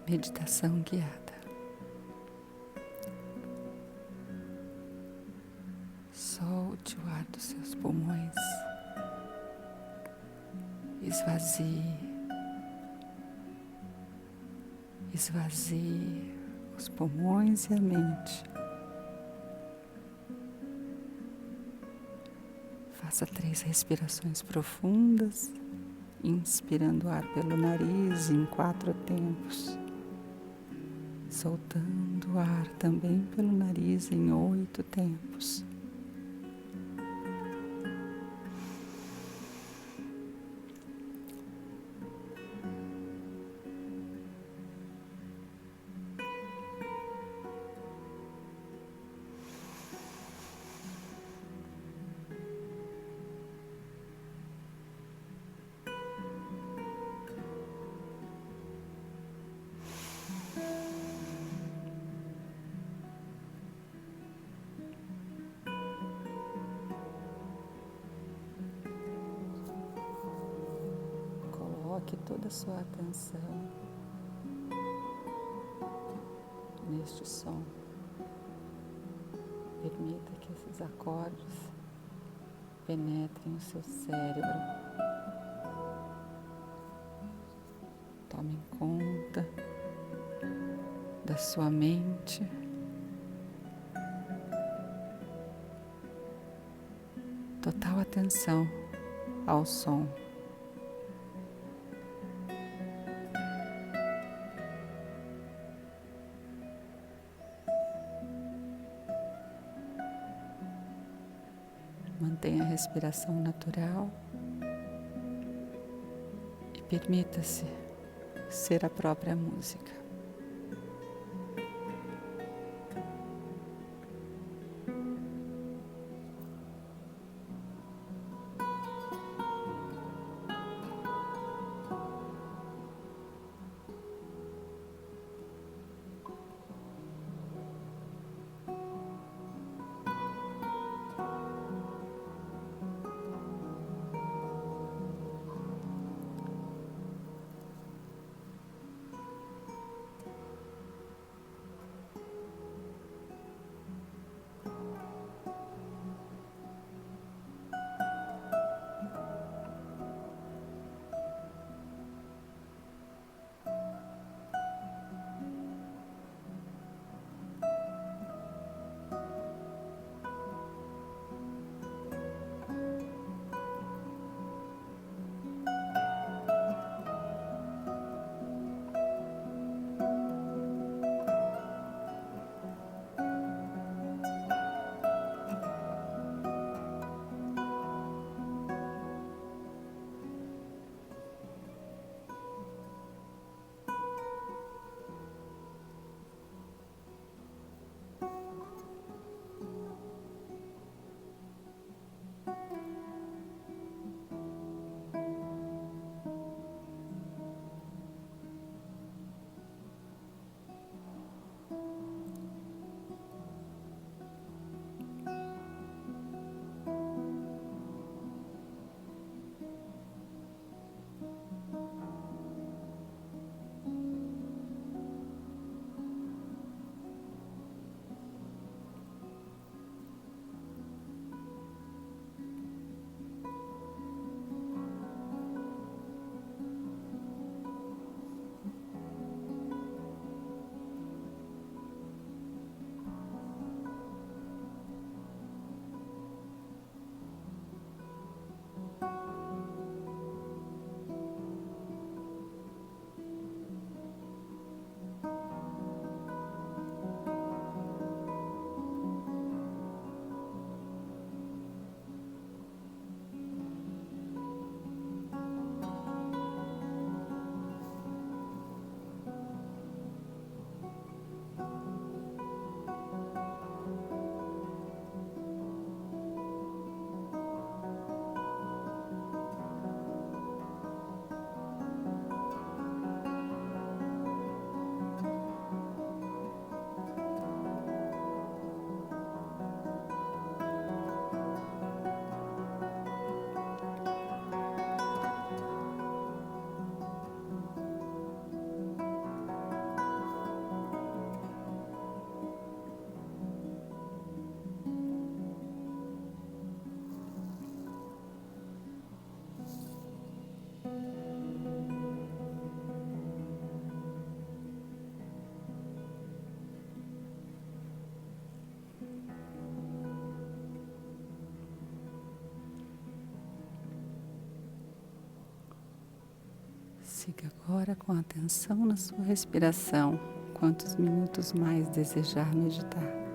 Meditação guiada. Solte o ar dos seus pulmões. Esvazie os pulmões e a mente. Faça 3 respirações profundas, inspirando o ar pelo nariz em 4 tempos, soltando o ar também pelo nariz em 8 tempos. Coloque toda a sua atenção neste som. Permita que esses acordes penetrem o seu cérebro. Tomem conta da sua mente. Total atenção ao som. Mantenha a respiração natural e permita-se ser a própria música. Fique agora com atenção na sua respiração, quantos minutos mais desejar meditar.